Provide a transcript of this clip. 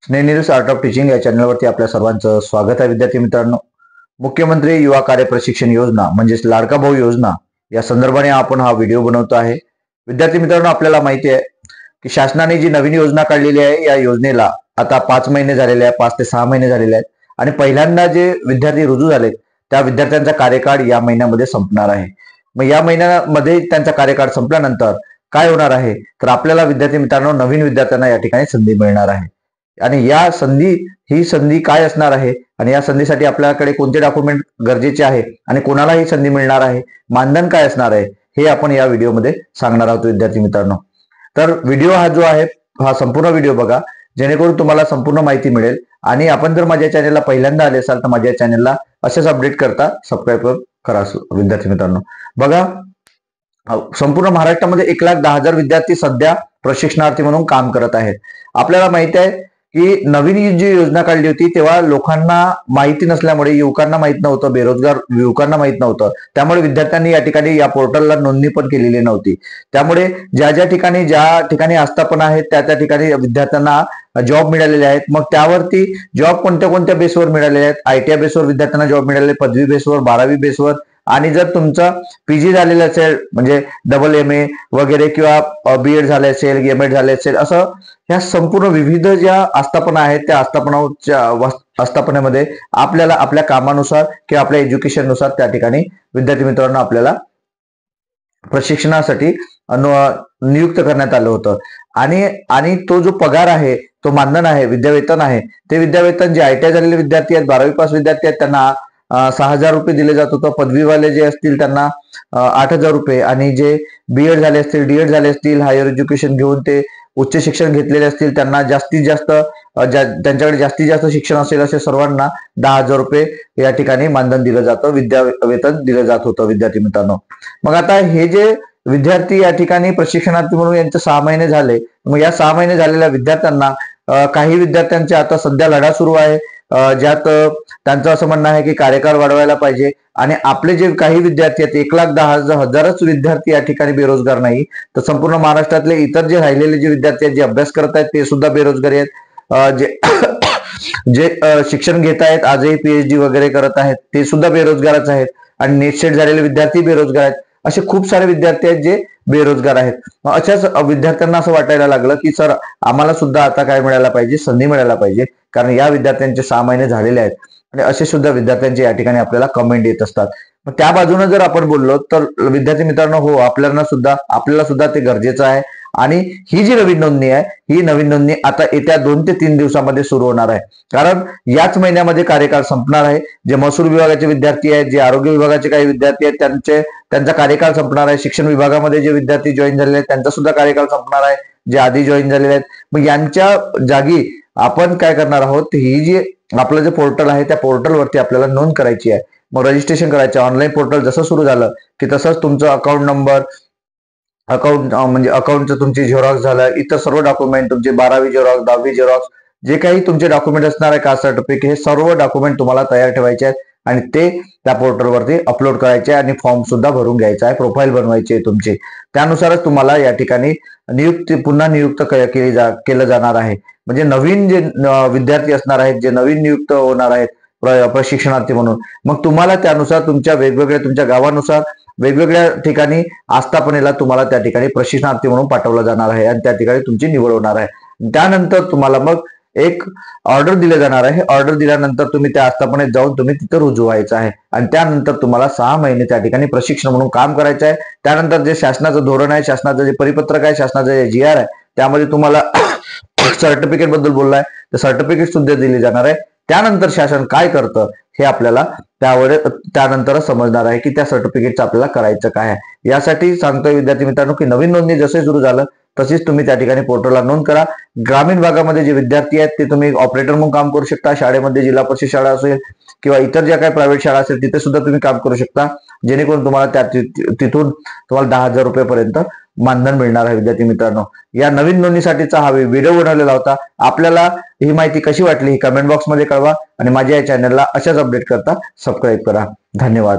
स्नेहनीरस art of teaching या चॅनलवरती आपल्या सर्वांचं स्वागत आहे. विद्यार्थी मित्रांनो, मुख्यमंत्री युवा कार्य प्रशिक्षण योजना म्हणजेच लाडका भाऊ योजना या संदर्भाने आपण हा व्हिडिओ बनवतो आहे. विद्यार्थी मित्रांनो, आपल्याला माहिती आहे की शासनाने जी नवीन योजना काढलेली आहे या योजनेला आता 5 महिने झालेले आहेत, 5 ते 6 महिने झालेले आहेत आणि पहिल्यांदा जे विद्यार्थी रुजू झाले त्या विद्यार्थ्यांचा कार्यकाळ या महिन्यामध्ये संपणार आहे. मग या महिन्यामध्ये त्यांचा कार्यकाळ संपल्यानंतर काय होणार आहे, तर आपल्याला विद्यार्थी मित्रांनो नवीन विद्यार्थ्यांना या ठिकाणी संधी मिळणार आहे. आणि ही संधी काय असणार आहे आणि या संधीसाठी आपल्याकडे कोणते डॉक्युमेंट गरजेचे आहे आणि कोणाला ही संधी मिळणार आहे, मानधन काय असणार आहे, हे आपण या व्हिडिओमध्ये सांगणार आहोत विद्यार्थी मित्रांनो. तर व्हिडिओ हा जो आहे हा संपूर्ण व्हिडिओ बघा, जेणेकरून तुम्हाला संपूर्ण माहिती मिळेल. आणि आपण जर माझ्या चॅनलला पहिल्यांदा आले असाल तर माझ्या चॅनलला असेच अपडेट करता सबस्क्राईब करा विद्यार्थी मित्रांनो. बघा, संपूर्ण महाराष्ट्रामध्ये 1,10,000 विद्यार्थी सध्या प्रशिक्षणार्थी म्हणून काम करत आहेत. आपल्याला माहिती आहे की नवीन जी योजना काढली होती तेव्हा लोकांना माहिती नसल्यामुळे, युवकांना माहित नव्हतं, बेरोजगार युवकांना माहित नव्हतं, त्यामुळे विद्यार्थ्यांनी या ठिकाणी या पोर्टलला नोंदणी पण केलेली नव्हती. त्यामुळे ज्या ठिकाणी आस्थापना आहेत त्या ठिकाणी विद्यार्थ्यांना जॉब मिळालेले आहेत. मग त्यावरती जॉब कोणत्या बेसवर मिळालेले आहेत? ITI बेसवर विद्यार्थ्यांना जॉब मिळाले, पदवी बेसवर, 12वी बेसवर. आणि जर तुमचं PG झालेलं असेल म्हणजे MA वगैरे किंवा BEd झाले असेल, MAd झाले असेल, असं ह्या संपूर्ण विविध ज्या आस्थापना आहेत त्या आस्थापनेमध्ये आपल्याला आपल्या कामानुसार किंवा आपल्या एज्युकेशननुसार त्या ठिकाणी विद्यार्थी मित्रांनो आपल्याला प्रशिक्षणासाठी नियुक्त करण्यात आलं होतं. आणि तो जो पगार आहे, तो मानधन आहे, विद्यावेतन आहे, ते विद्यावेतन जे ITI झालेले विद्यार्थी आहेत, 12वी पास विद्यार्थी आहेत त्यांना 6,000 रुपये दिले जात होतं. पदवीवाले जे असतील त्यांना 8,000 रुपये, आणि जे BEd झाले असतील, DEd झाले असतील, हायर एज्युकेशन घेऊन ते उच्च शिक्षण घेतलेले असतील त्यांना जास्तीत जास्त त्यांच्याकडे जास्तीत जास्त शिक्षण असेल असे सर्वांना 10,000 रुपये या ठिकाणी मानधन दिलं जातं, विद्यावेतन दिलं जात होतं विद्यार्थी मित्रांनो. मग आता हे जे विद्यार्थी या ठिकाणी प्रशिक्षणार्थी म्हणून यांचे 6 महिने झाले. मग या 6 महिने झालेल्या विद्यार्थ्यांना काही विद्यार्थ्यांचे आता सध्या लढा सुरू आहे, ज्यात त्यांचं असं म्हणणं आहे की कार्यकाळ वाढवायला पाहिजे. आणि आपले जे काही विद्यार्थी आहेत, 1,10,000च विद्यार्थी या ठिकाणी बेरोजगार नाही, तर संपूर्ण महाराष्ट्रातले इतर जे राहिलेले जे विद्यार्थी आहेत, जे अभ्यास करत आहेत ते सुद्धा बेरोजगारी आहेत. जे शिक्षण घेत आहेत, आजही PhD वगैरे करत आहेत, ते सुद्धा बेरोजगारच आहेत. आणि नेट सेट झालेले विद्यार्थी बेरोजगार आहेत. असे खूप सारे विद्यार्थी आहेत जे बेरोजगार आहेत. अशाच विद्यार्थ्यांना असं वाटायला लागलं की सर, आम्हाला सुद्धा आता काय मिळायला पाहिजे, संधी मिळायला पाहिजे, कारण या विद्यार्थ्यांचे 6 महिने झालेले आहेत. आणि असे सुद्धा विद्यार्थ्यांचे या ठिकाणी आपल्याला कमेंट येत असतात. मग त्या बाजूने जर आपण बोललो तर विद्यार्थी मित्रांनो, हो, आपल्याला सुद्धा ते गरजेचं आहे. आणि ही जी नवीन नोंदणी आहे, ही नवीन नोंदणी आता येत्या 2 ते 3 दिवसामध्ये सुरू होणार आहे. कारण याच महिन्यामध्ये कार्यकाळ संपणार आहे. जे महसूल विभागाचे विद्यार्थी आहेत, जे आरोग्य विभागाचे काही विद्यार्थी आहेत, त्यांचा कार्यकाळ संपणार आहे. शिक्षण विभागामध्ये जे विद्यार्थी जॉईन झालेले आहेत त्यांचा सुद्धा कार्यकाळ संपणार आहे, जे आधी जॉईन झालेले आहेत. मग यांच्या जागी आपण काय करणार आहोत, ही जी आपलं जे पोर्टल आहे त्या पोर्टलवरती आपल्याला नोंद करायची आहे. मग रजिस्ट्रेशन करायचं. ऑनलाईन पोर्टल जसं सुरू झालं की तसंच तुमचं अकाउंट नंबर, म्हणजे अकाउंटचं तुमची झेरॉक्स झालं, इतर सर्व डॉक्युमेंट, तुमचे 12वी झेरॉक्स, 10वी झेरॉक्स, जे काही तुमचे डॉक्युमेंट असणार आहे, कास्ट सर्टिफिकेट, हे सर्व डॉक्युमेंट तुम्हाला तयार ठेवायचे आहेत आणि ते त्या पोर्टलवरती अपलोड करायचे आणि फॉर्म सुद्धा भरून घ्यायचा आहे, प्रोफाईल बनवायची आहे तुमची. त्यानुसारच तुम्हाला या ठिकाणी पुन्हा नियुक्त केलं जाणार आहे. म्हणजे नवीन जे विद्यार्थी असणार आहेत, जे नवीन नियुक्त होणार आहेत प्रशिक्षणार्थी म्हणून, मग तुम्हाला त्यानुसार तुमच्या गावानुसार वेगवेगळ्या ठिकाणी आस्थापनेला तुम्हाला त्या ठिकाणी प्रशिक्षणार्थी म्हणून पाठवलं जाणार आहे आणि त्या ठिकाणी तुमची निवड होणार आहे. त्यानंतर तुम्हाला मग एक ऑर्डर दिले जाणार आहे. ऑर्डर दिल्यानंतर तुम्ही त्या आस्थापनेत जाऊन तुम्ही तिथं रुजू व्हायचं आहे आणि त्यानंतर तुम्हाला 6 महिने त्या ठिकाणी प्रशिक्षण म्हणून काम करायचं आहे. त्यानंतर जे शासनाचं धोरण आहे, शासनाचं जे परिपत्रक आहे, शासनाचं जे GR आहे, त्यामध्ये तुम्हाला सर्टिफिकेट बद्दल बोललाय, तर सर्टिफिकेट सुद्धा दिली जाणार आहे. त्यानंतर शासन काय करतं हे आपल्याला त्यानंतरच समजणार आहे की त्या सर्टिफिकेटचं आपल्याला करायचं काय आहे. यासाठी सांगतोय विद्यार्थी मित्रांनो की नवीन नोंदणी जसे सुरू झालं तशीच तुम्ही त्या ठिकाणी पोर्टलला नोंद करा. ग्रामीण भागामध्ये जे विद्यार्थी आहेत ते तुम्ही ऑपरेटर म्हणून काम करू शकता. शाळेमध्ये, जिल्हा परिषद शाळा असेल किंवा इतर ज्या काही प्रायव्हेट शाळा असेल तिथे सुद्धा तुम्ही काम करू शकता, जेणेकरून तुम्हाला तिथून तुम्हाला 10,000 रुपयेपर्यंत मानधन मिळणार आहे. विद्यार्थी मित्रांनो, या नवीन नोंदणीसाठीचा हा व्हिडिओ बनवलेला होता. आपल्याला ही माहिती कशी वाटली ही कमेंट बॉक्समध्ये कळवा आणि माझ्या या चॅनलला अशाच अपडेट करता सबस्क्राईब करा. धन्यवाद.